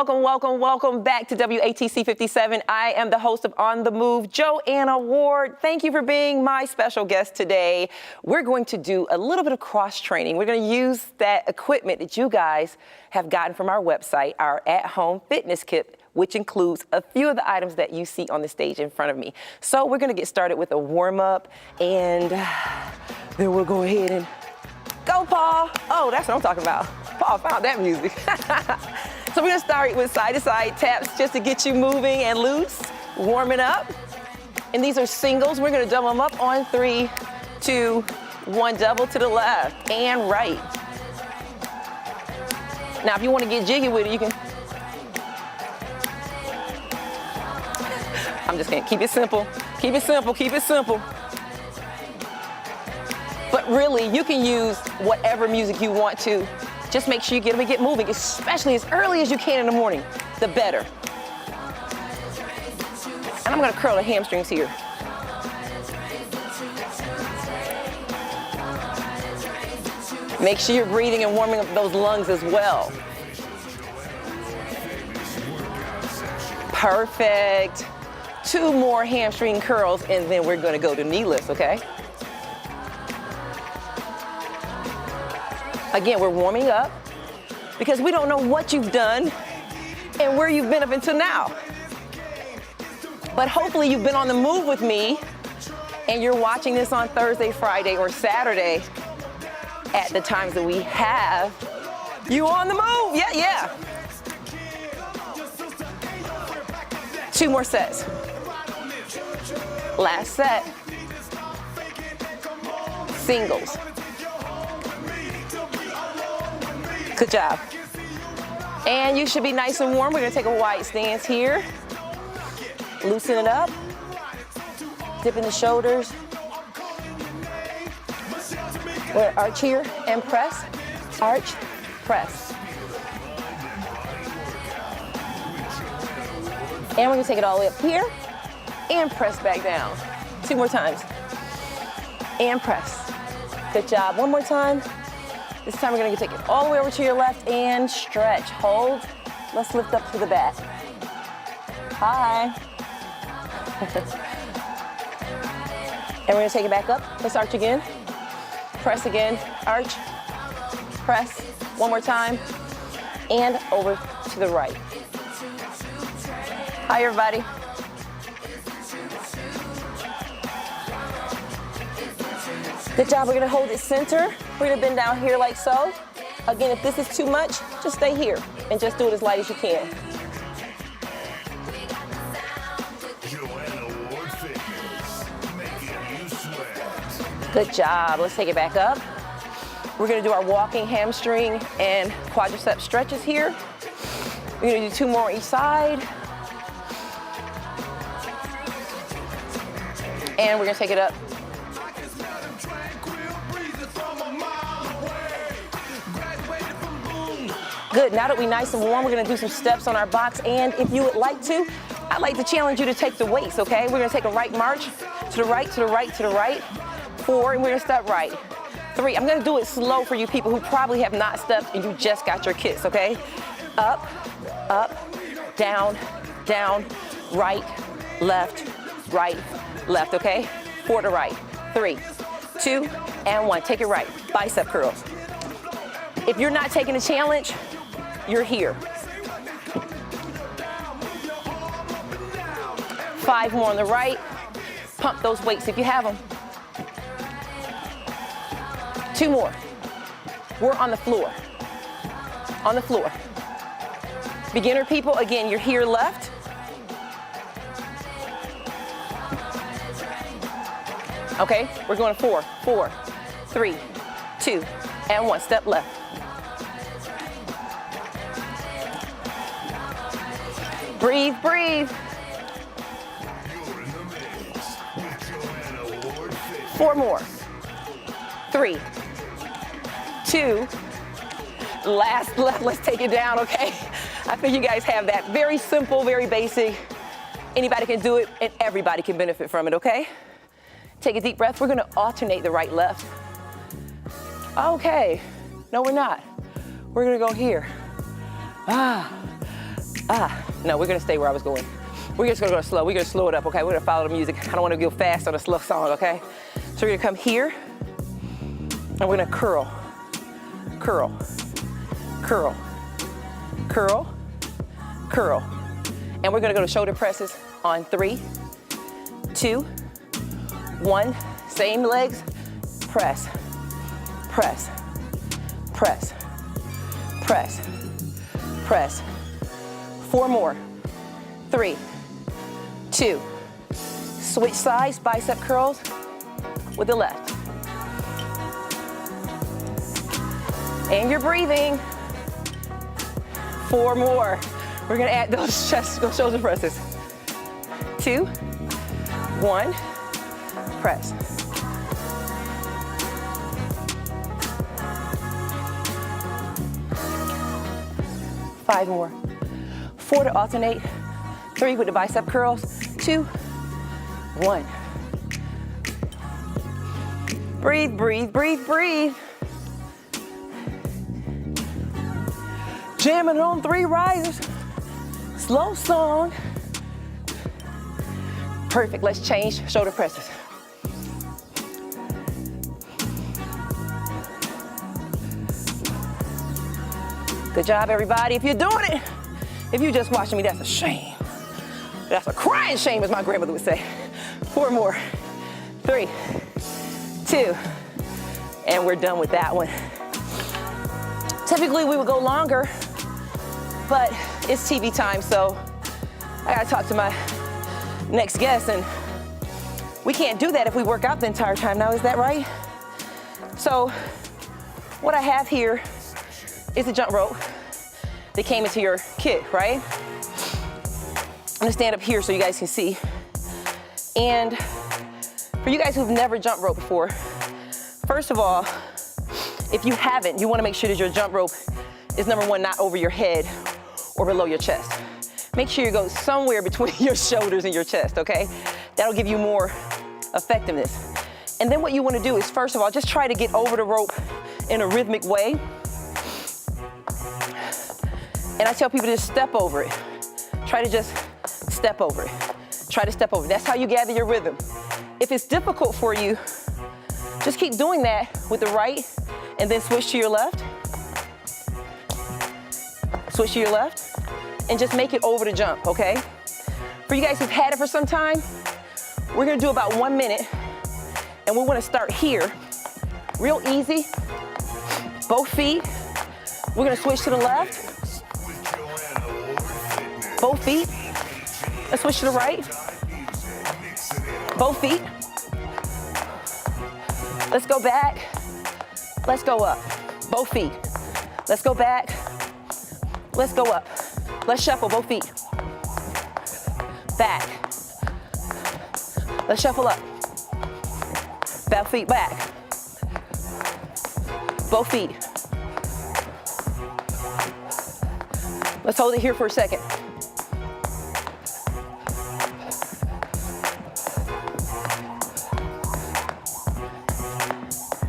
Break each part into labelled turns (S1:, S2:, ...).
S1: welcome back to WATC 57. I am the host of On the Move, JoAnna Ward. Thank you for being my special guest today. We're going to do a little bit of cross training. We're going to use that equipment that you guys have gotten from our website, our at-home fitness kit, which includes a few of the items that you see on the stage in front of me. So we're going to get started with a warm-up, and then we'll go ahead and go, Paul. Oh, that's what I'm talking about. Paul found that music. So we're gonna start with side-to-side taps just to get you moving and loose, warming up. And these are singles. We're gonna double them up on 3, 2, 1, double to the left and right. Now, if you wanna get jiggy with it, you can. I'm just gonna keep it simple. Keep it simple, keep it simple. But really, you can use whatever music you want to. Just make sure you get moving, especially as early as you can in the morning, the better. And I'm gonna curl the hamstrings here. Make sure you're breathing and warming up those lungs as well. Perfect. 2 more hamstring curls, and then we're gonna go to knee lifts, okay? Again, we're warming up because we don't know what you've done and where you've been up until now. But hopefully you've been on the move with me and you're watching this on Thursday, Friday, or Saturday at the times that we have you on the move. Yeah. 2 more sets. Last set. Singles. Good job. And you should be nice and warm. We're gonna take a wide stance here. Loosen it up. Dipping the shoulders. We're arch here and press. Arch, press. And we're gonna take it all the way up here and press back down. 2 more times. And press. Good job. 1 more time. This time we're gonna take it all the way over to your left and stretch. Hold. Let's lift up to the back. Hi. And we're gonna take it back up. Let's arch again. Press again. Arch. Press. 1 more time. And over to the right. Hi, everybody. Good job. We're gonna hold it center. We're gonna bend down here like so. Again, if this is too much, just stay here and just do it as light as you can.
S2: JoAnna Ward Fitness, making you sweat.
S1: Good job. Let's take it back up. We're gonna do our walking hamstring and quadricep stretches here. We're gonna do 2 more on each side. And we're gonna take it up. Good, now that we're nice and warm, we're gonna do some steps on our box, and if you would like to, I'd like to challenge you to take the weights, okay? We're gonna take a right march, to the right, to the right, to the right. 4, and we're gonna step right. 3, I'm gonna do it slow for you people who probably have not stepped and you just got your kits, okay? Up, up, down, down, right, left, okay? 4 to right, 3, 2, and 1. Take it right, bicep curl. If you're not taking the challenge, you're here. 5 more on the right. Pump those weights if you have them. 2 more. We're on the floor. On the floor. Beginner people, again, you're here left. Okay, we're going 4, 4, 3, 2, and 1. Step left. Breathe, breathe. 4 more. 3, 2, last left. Let's take it down, okay? I think you guys have that. Very simple, very basic. Anybody can do it, and everybody can benefit from it, okay? Take a deep breath. We're gonna alternate the right, left. Okay, no, we're not. We're gonna go here. No, we're gonna stay where I was going. We're just gonna go slow. We're gonna slow it up, okay? We're gonna follow the music. I don't wanna go fast on a slow song, okay? So we're gonna come here, and we're gonna curl, curl, curl, curl, curl. And we're gonna go to shoulder presses on 3, 2, 1. Same legs, press, press, press, press, press. 4 more. 3, 2. Switch sides, bicep curls with the left. And you're breathing. 4 more. We're gonna add those shoulder presses. 2, 1, press. Five more. 4 to alternate. 3 with the bicep curls. 2, 1. Breathe, breathe, breathe, breathe. Jamming on 3 risers. Slow song. Perfect. Let's change shoulder presses. Good job, everybody. If you're doing it, if you're just watching me, that's a shame. That's a crying shame, as my grandmother would say. 4 more. 3, 2, and we're done with that one. Typically, we would go longer, but it's TV time, so I gotta talk to my next guest, and we can't do that if we work out the entire time now, is that right? So what I have here is a jump rope that came into your kit, right? I'm gonna stand up here so you guys can see. And for you guys who've never jump rope before, first of all, if you haven't, you wanna make sure that your jump rope is, number one, not over your head or below your chest. Make sure you go somewhere between your shoulders and your chest, okay? That'll give you more effectiveness. And then what you wanna do is, first of all, just try to get over the rope in a rhythmic way. And I tell people to just step over it. Try to just step over it. Try to step over it. That's how you gather your rhythm. If it's difficult for you, just keep doing that with the right and then switch to your left. Switch to your left and just make it over the jump, okay? For you guys who've had it for some time, we're gonna do about 1 minute, and we wanna start here. Real easy, both feet. We're gonna switch to the left. Both feet. Let's switch to the right. Both feet. Let's go back. Let's go up. Both feet. Let's go back. Let's go up. Let's shuffle both feet. Back. Let's shuffle up. Both feet back. Both feet. Let's hold it here for a second.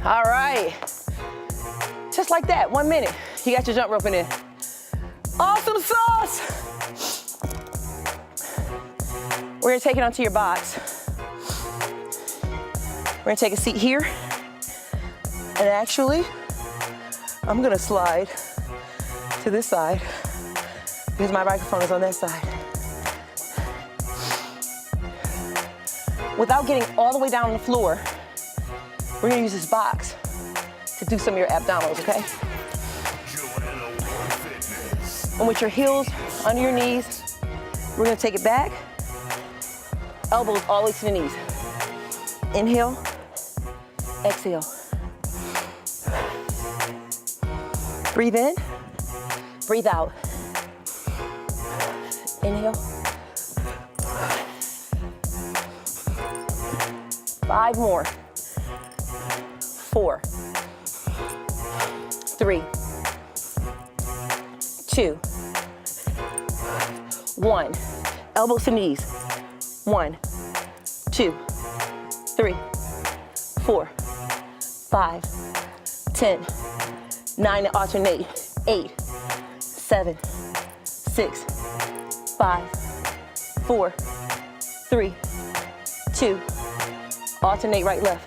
S1: All right, just like that, 1 minute. You got your jump rope in there. Awesome sauce. We're gonna take it onto your box. We're gonna take a seat here. And actually, I'm gonna slide to this side because my microphone is on that side. Without getting all the way down on the floor, we're gonna use this box to do some of your abdominals, okay? And with your heels under your knees, we're gonna take it back, elbows all the way to the knees. Inhale, exhale. Breathe in, breathe out. Inhale. 5 more. 4, 3, 2, 1. Elbows to knees. 1, 2, 3, 4, 5, 10, 9 to alternate. 8, 7, 6, 5, 4, 3, 2. Alternate right, left.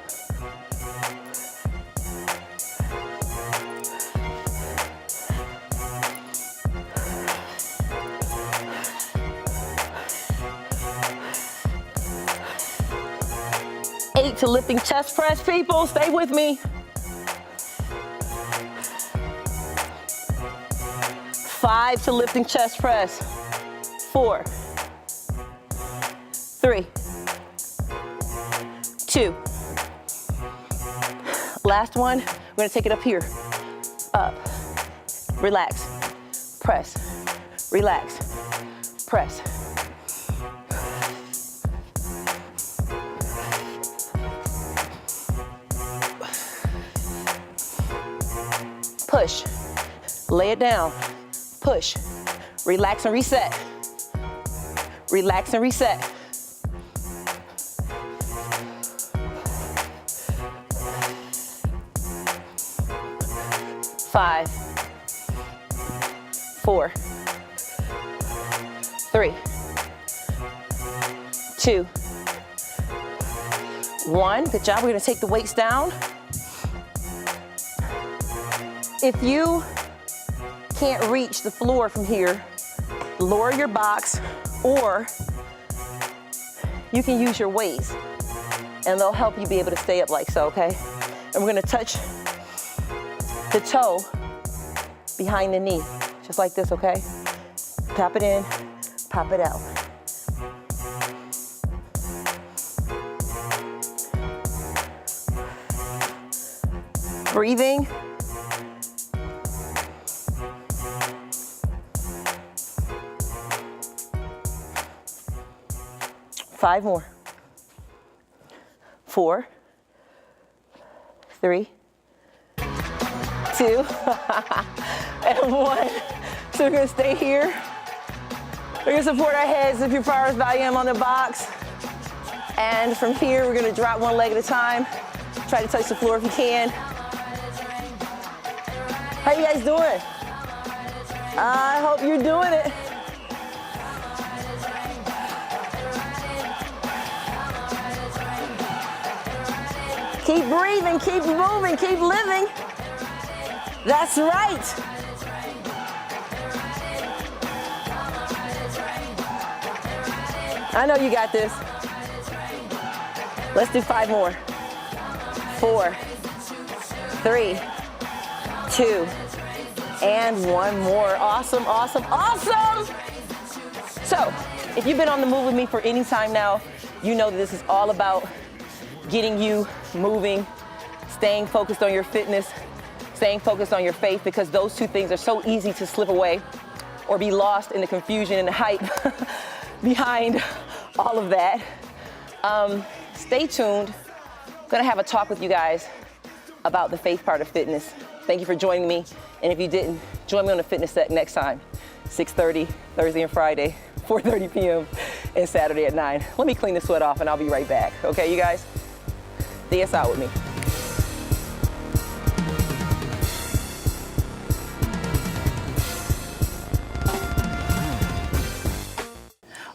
S1: Eight to lifting chest press, people. Stay with me. 5 to lifting chest press. 4, 3, 2. Last one, we're gonna take it up here. Up, relax, press, relax, press. Push, lay it down, push, relax and reset. Relax and reset. 5, 4, 3, 2, 1. Good job. We're going to take the weights down. If you can't reach the floor from here, lower your box, or you can use your weights and they'll help you be able to stay up like so, okay? And we're gonna touch the toe behind the knee, just like this, okay? Tap it in, pop it out. Breathing. Five more. 4, 3, 2, and 1. So we're gonna stay here. We're gonna support our heads if your power's volume on the box. And from here, we're gonna drop one leg at a time. Try to touch the floor if you can. How you guys doing? I hope you're doing it. Keep breathing, keep moving, keep living. That's right. I know you got this. Let's do 5 more. 4, 3, 2, and 1 more. Awesome, awesome, awesome. So, if you've been on the move with me for any time now, you know that this is all about getting you moving, staying focused on your fitness, staying focused on your faith, because those two things are so easy to slip away or be lost in the confusion and the hype behind all of that. Stay tuned. I'm gonna have a talk with you guys about the faith part of fitness. Thank you for joining me. And if you didn't, join me on the fitness set next time, 6:30, Thursday and Friday, 4:30 p.m. and Saturday at 9. Let me clean the sweat off and I'll be right back. Okay, you guys? Dance out with me.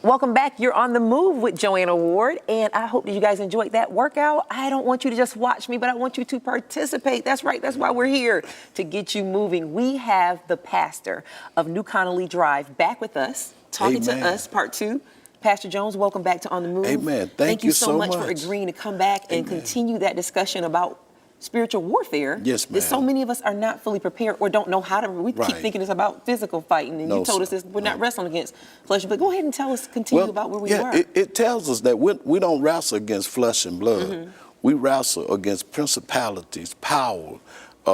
S1: Welcome back. You're on the move with JoAnna Ward, and I hope that you guys enjoyed that workout. I don't want you to just watch me, but I want you to participate. That's right. That's why we're here, to get you moving. We have the pastor of New Connolly Drive back with us, talking to us, part 2. Pastor Jones, welcome back to On the Move.
S3: Amen.
S1: Thank you so much for agreeing to come back and continue that discussion about spiritual warfare.
S3: Yes, ma'am.
S1: That so many of us are not fully prepared or don't know how to. We keep thinking it's about physical fighting, and you told us this, we're not wrestling against flesh. But go ahead and tell us, continue about where we are.
S3: It tells us that we don't wrestle against flesh and blood. We wrestle against principalities, power,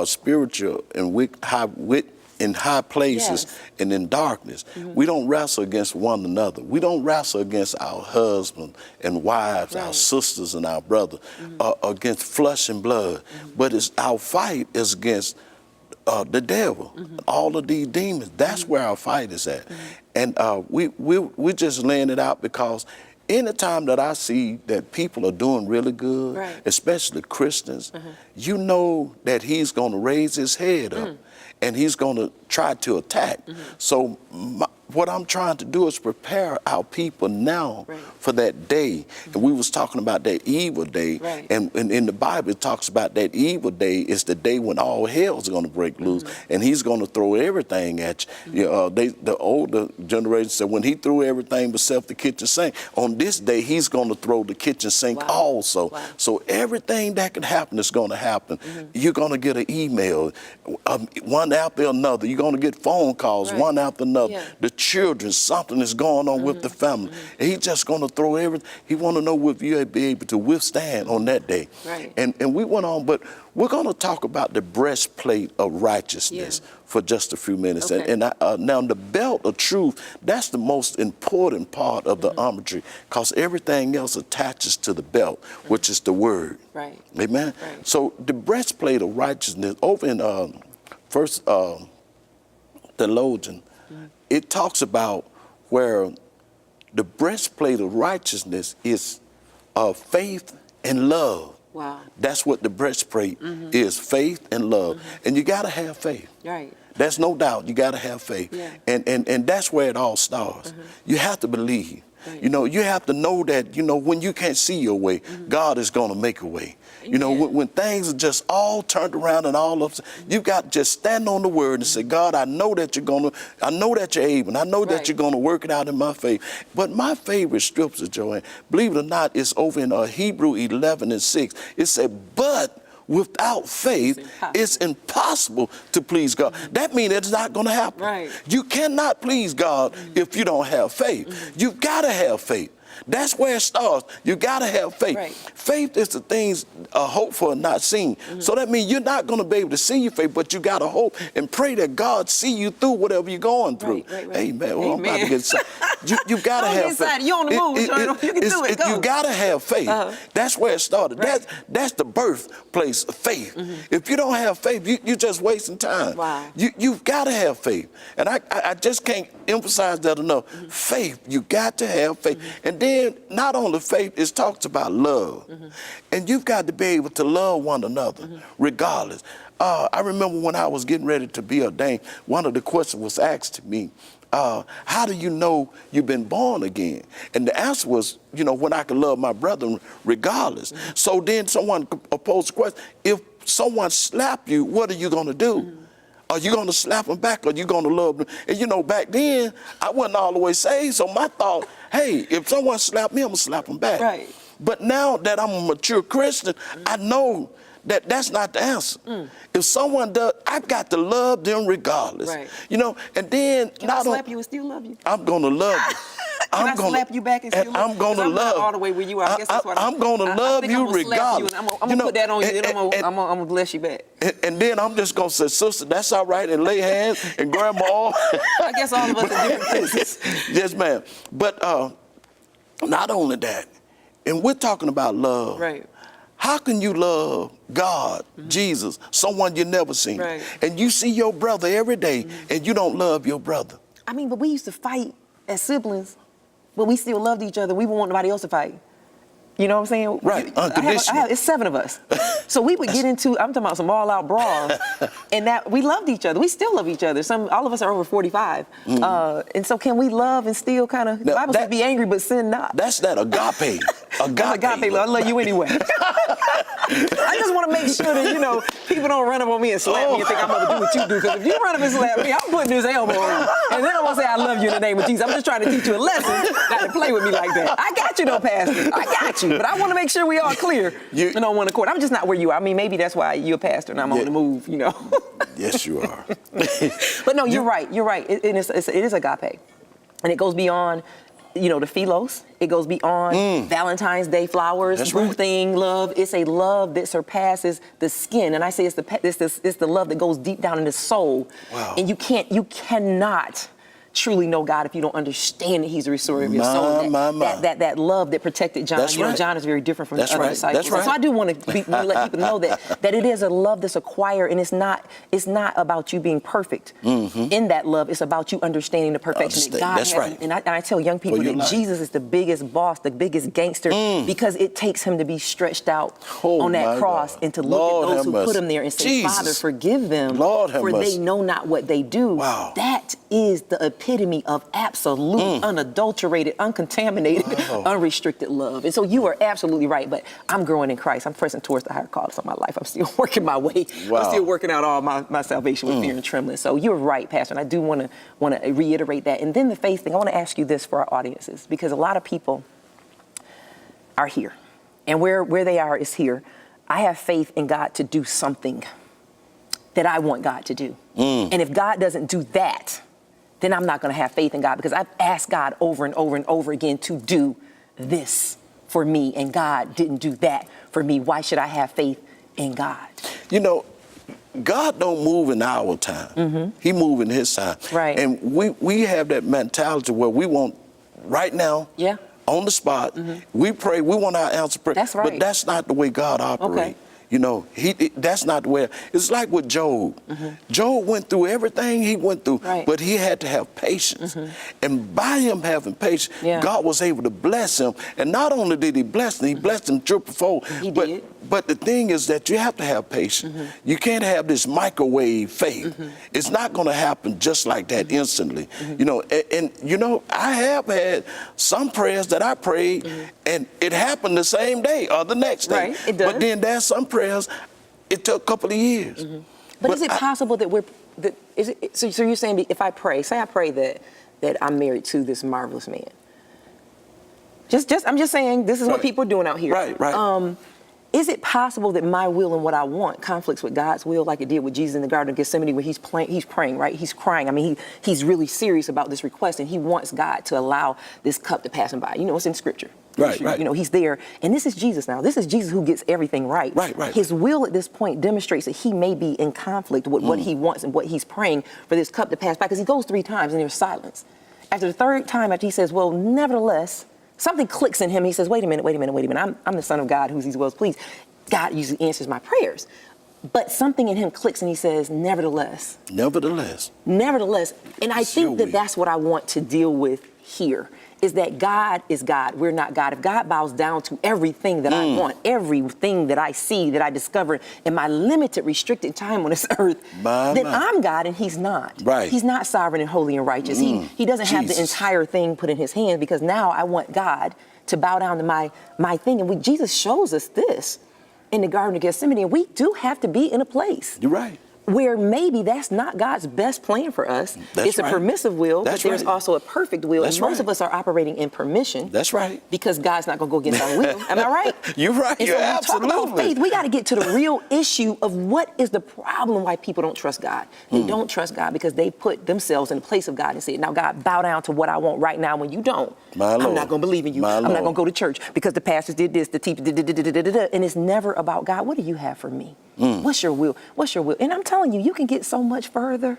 S3: spiritual and in high places and in darkness. We don't wrestle against one another. We don't wrestle against our husbands and wives, our sisters and our brothers, against flesh and blood. But our fight is against the devil, all of these demons. That's where our fight is at. And we're just laying it out because anytime that I see that people are doing really good, especially Christians, you know that he's going to raise his head up and he's going to try to attack. So what I'm trying to do is prepare our people now for that day. And we was talking about that evil day. And in the Bible, it talks about that evil day is the day when all hell's going to break loose. And he's going to throw everything at you. The older generation said when he threw everything except the kitchen sink, on this day, he's going to throw the kitchen sink also. So everything that can happen is going to happen. You're going to get an email, one after another. You're going to get phone calls, one after another. The children, something is going on with the family. And he's just going to throw everything. He want to know if you'll be able to withstand on that day. And we went on, but we're going to talk about the breastplate of righteousness for just a few minutes. And now the belt of truth, that's the most important part of the armor, because everything else attaches to the belt, which is the word. Amen? So the breastplate of righteousness, over in First Theologian, it talks about where the breastplate of righteousness is faith and love. That's what the breastplate is, faith and love. And you got to have faith. There's no doubt. You got to have faith. And that's where it all starts. You have to believe. You know, you have to know that, you know, when you can't see your way, God is going to make a way. You know, when things are just all turned around and all up, you got to just stand on the word and say, God, I know that you're going to, I know that you're able, and I know that you're going to work it out in my faith. But my favorite scripture, JoAnna, believe it or not, is over in Hebrew 11:6. It said, but without faith, it's impossible to please God. That means it's not going to happen. You cannot please God if you don't have faith. You've got to have faith. That's where it starts. You got to have faith. Faith is the things hoped for and not seen. So that means you're not going to be able to see your faith, but you got to hope and pray that God see you through whatever you're going through. Amen. Well, I'm about to get excited. You got to have faith.
S1: You're on the move. You can do it. Go.
S3: You got to have faith. That's where it started. That's the birthplace of faith. If you don't have faith, you're just wasting time. You've got to have faith. And I just can't emphasize that enough. Faith. You got to have faith. And then not only faith, it talks about love. And you've got to be able to love one another regardless. I remember when I was getting ready to be ordained, one of the questions was asked to me, how do you know you've been born again? And the answer was, you know, when I can love my brother regardless. So then someone posed the question, if someone slap you, what are you going to do? Are you going to slap them back, or are you going to love them? And you know, back then, I wasn't all the way saved, so my thought, hey, if someone slap me, I'm going to slap them back. But now that I'm a mature Christian, I know that that's not the answer. If someone does, I've got to love them regardless. You know, and then
S1: Can I slap you and still love you?
S3: I'm going to love you.
S1: Can I slap you back and still love you?
S3: I'm going to love.
S1: All the way where you are. I guess that's what
S3: I'm going to love you regardless.
S1: I'm going to put that on you, and I'm going to bless you back.
S3: And then I'm just going to say, sister, that's all right, and lay hands and grab my arm.
S1: I guess all of us are different places.
S3: Yes, ma'am. But not only that, and we're talking about love. How can you love God, Jesus, someone you never seen, and you see your brother every day, and you don't love your brother?
S1: I mean, but we used to fight as siblings, but we still loved each other. We wouldn't want nobody else to fight. You know what I'm saying?
S3: Unconditional.
S1: It's 7 of us. So we would get into, I'm talking about some all-out brawls, and that we loved each other. We still love each other. All of us are over 45. And so can we love and still kind of, the Bible says be angry, but sin not.
S3: That's that agape.
S1: Agape love. I love you anyway. I just want to make sure that, you know, people don't run up on me and slap me and think I'm going to do what you do. Because if you run up and slap me, I'm putting this elbow on you. And then I'm going to say I love you in the name of Jesus. I'm just trying to teach you a lesson, not to play with me like that. I got you though, Pastor. I got you. But I want to make sure we all clear and on one accord. I'm just not where you are. I mean, maybe that's why you're a pastor and I'm on the move, you know.
S3: Yes, you are.
S1: But no, you're right. You're right. It is agape. And it goes beyond, you know, the philos. It goes beyond Valentine's Day flowers, thing, love. It's a love that surpasses the skin. And I say it's the love that goes deep down in the soul. And you cannot truly know God if you don't understand that He's the restorer of your soul. That love that protected John.
S3: That's right.
S1: John is very different from the other disciples.
S3: That's right.
S1: So I do want to let people know that it is a love that's acquired, and it's not about you being perfect. In that love, it's about you understanding the perfection that God has. And I tell young people that Jesus is the biggest boss, the biggest gangster, because it takes Him to be stretched out on that cross and to look at those who put Him there and say, Father, forgive them, for they know not what they do. That is the epitome epitome of absolute, unadulterated, uncontaminated, unrestricted love. And so you are absolutely right, but I'm growing in Christ. I'm pressing towards the higher cause of my life. I'm still working my way.
S3: Wow.
S1: I'm still working out all my salvation with fear and trembling. So you're right, Pastor, and I do want to reiterate that. And then the faith thing, I want to ask you this for our audiences, because a lot of people are here, and where they are is here. I have faith in God to do something that I want God to do. And if God doesn't do that, then I'm not going to have faith in God, because I've asked God over and over and over again to do this for me, and God didn't do that for me. Why should I have faith in God?
S3: You know, God don't move in our time. He move in his time.
S1: Right.
S3: And we have that mentality where we want right now,
S1: Yeah.
S3: on the spot, we pray, we want our answer prayer.
S1: That's right.
S3: But that's not the way God operates.
S1: Okay.
S3: You know, that's not the way. It's like with Job. Job went through everything he went through,
S1: Right.
S3: but he had to have patience. And by him having patience,
S1: Yeah.
S3: God was able to bless him. And not only did he bless him, he blessed him triple-fold.
S1: He did.
S3: But the thing is that you have to have patience. You can't have this microwave faith. It's not going to happen just like that instantly. You know, and you know, I have had some prayers that I prayed, and it happened the same day or the next day.
S1: Right, it does.
S3: But then there's some prayers, it took a couple of years.
S1: But is it possible that so you're saying if I pray, say I pray that I'm married to this marvelous man. I'm just saying this is what people are doing out here.
S3: Right.
S1: Is it possible that my will and what I want conflicts with God's will, like it did with Jesus in the Garden of Gethsemane, where he's praying, right? He's crying. I mean, he's really serious about this request, and he wants God to allow this cup to pass him by. You know, it's in Scripture.
S3: Right.
S1: You know, he's there, and this is Jesus now. This is Jesus who gets everything right.
S3: Right.
S1: His will at this point demonstrates that he may be in conflict with what he wants and what he's praying for this cup to pass by, because he goes 3 times and there's silence. After the 3rd time, after he says, well, nevertheless, something clicks in him. He says, wait a minute. I'm the Son of God who's well pleased. God usually answers my prayers. But something in him clicks and he says, nevertheless. And I think that's what I want to deal with here, is that God is God. We're not God. If God bows down to everything that I want, everything that I see, that I discover in my limited, restricted time on this earth, then I'm God and he's not.
S3: Right.
S1: He's not sovereign and holy and righteous. He doesn't have the entire thing put in his hands, because now I want God to bow down to my thing. And Jesus shows us this in the Garden of Gethsemane. And we do have to be in a place.
S3: You're right.
S1: Where maybe that's not God's best plan for us. It's a permissive will, but there's also a perfect will. And most of us are operating in permission.
S3: That's right.
S1: Because God's not going to go against our will. Am I right?
S3: You're right.
S1: And
S3: You're
S1: so when we
S3: absolutely.
S1: talk about faith, we got to get to the real issue of what is the problem why people don't trust God. They don't trust God because they put themselves in the place of God and say, now God, bow down to what I want right now when you don't.
S3: My Lord.
S1: I'm not going to believe in you. I'm not going to go to church because the pastors did this, the teacher did. And it's never about God. What do you have for me? What's your will? What's your will? And I'm telling you, you can get so much further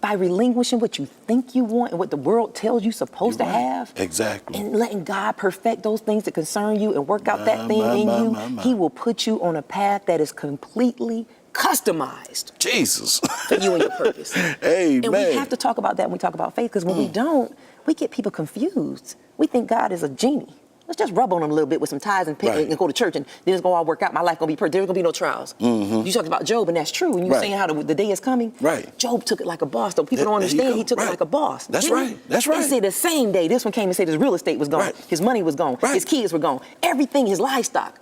S1: by relinquishing what you think you want and what the world tells you're supposed to have.
S3: Exactly.
S1: And letting God perfect those things that concern you and work out that thing in you. He will put you on a path that is completely customized.
S3: Jesus.
S1: For you and your purpose.
S3: Amen.
S1: And we have to talk about that when we talk about faith, because when we don't, we get people confused. We think God is a genie. Let's just rub on him a little bit with some ties and and go to church, and then it's going to all work out. My life going to be perfect. There's going to be no trials. You talked about Job, and that's true. And you were saying how the day is coming.
S3: Right.
S1: Job took it like a boss, though. People don't understand. He took it like a boss.
S3: That's right. That's right.
S1: They said the same day, this one came and said his real estate was gone. His money was gone. His kids were gone. Everything, his livestock.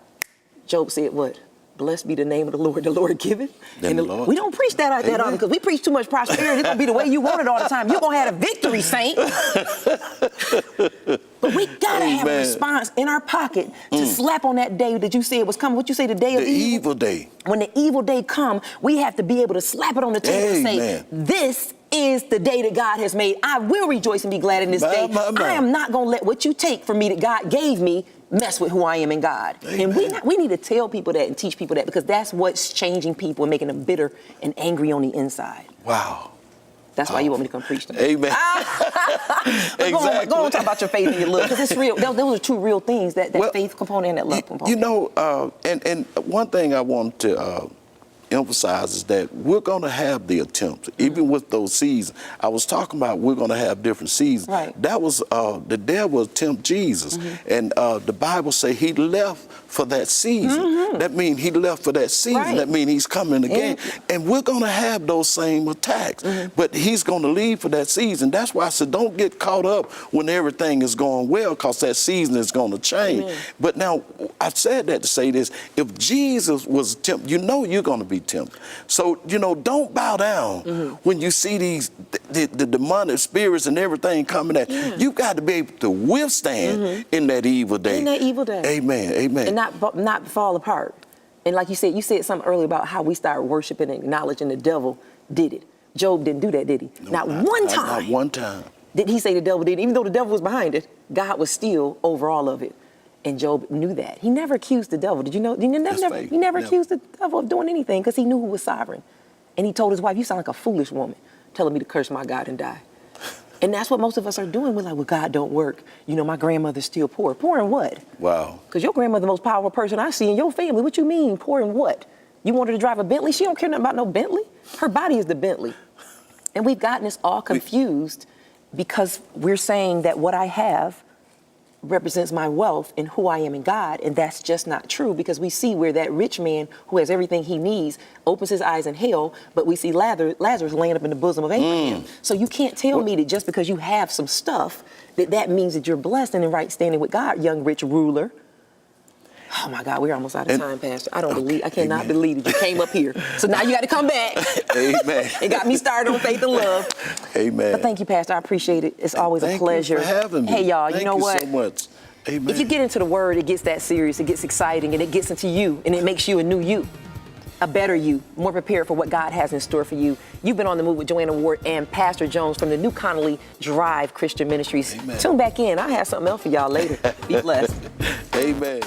S1: Job said what? Blessed be the name of the Lord giveth. And we don't preach that out that often, because we preach too much prosperity. It's going to be the way you want it all the time. You're going to have a victory, saint. But we got to have a response in our pocket to slap on that day that you said was coming. What you say, the day of evil?
S3: The evil day.
S1: When the evil day come, we have to be able to slap it on the table and say, this is the day that God has made. I will rejoice and be glad in this day. I am not going to let what you take from me that God gave me mess with who I am in God. And we need to tell people that and teach people that, because that's what's changing people and making them bitter and angry on the inside.
S3: Wow.
S1: That's why you want me to come preach to them.
S3: Amen.
S1: Exactly. Go on, talk about your faith and your love, because it's real. Those are two real things, that faith component and that love component.
S3: You know, and one thing I want to emphasize is that we're going to have the attempts, even with those seasons. I was talking about we're going to have different seasons.
S1: Right.
S3: That was the devil tempt Jesus, and the Bible say he left for that season. That means he left for that season.
S1: Right.
S3: That means he's coming again, and we're going to have those same attacks. But he's going to leave for that season. That's why I said don't get caught up when everything is going well, because that season is going to change. But now I said that to say this: if Jesus was tempted, you know you're going to be tempted. So, you know, don't bow down when you see these the demonic spirits and everything coming at you. You've got to be able to withstand in that evil day.
S1: In that evil day.
S3: Amen. Amen.
S1: And not fall apart. And like you said something earlier about how we start worshiping and acknowledging the devil did it. Job didn't do that, did he?
S3: No,
S1: not one time.
S3: Not one time.
S1: Did he say the devil did it? Even though the devil was behind it, God was still over all of it. And Job knew that. He never accused the devil. Did you know? He never accused the devil of doing anything because he knew who was sovereign. And he told his wife, you sound like a foolish woman telling me to curse my God and die. And that's what most of us are doing. We're like, well, God don't work. You know, my grandmother's still poor. Poor in what?
S3: Wow.
S1: Because your grandmother's the most powerful person I see in your family. What you mean, poor in what? You want her to drive a Bentley? She don't care nothing about no Bentley. Her body is the Bentley. And we've gotten this all confused because we're saying that what I have represents my wealth and who I am in God, and that's just not true, because we see where that rich man who has everything he needs opens his eyes in hell, but we see Lazarus laying up in the bosom of Abraham. So you can't tell me that just because you have some stuff that means that you're blessed and in right standing with God, young rich ruler. Oh my God, we're almost out of time, Pastor. I cannot believe that you came up here. So now you got to come back.
S3: Amen.
S1: It got me started on faith and love.
S3: Amen.
S1: But thank you, Pastor. I appreciate it. It's always a pleasure.
S3: Thank you for having me.
S1: Hey, y'all, you know what?
S3: Thank you so much. Amen.
S1: If you get into the Word, it gets that serious, it gets exciting, and it gets into you, and it makes you a new you, a better you, more prepared for what God has in store for you. You've been on the move with JoAnna Ward and Pastor Jones from the New Connolly Drive Christian Ministries.
S3: Amen.
S1: Tune back in. I'll have something else for y'all later. Be blessed.
S3: Amen.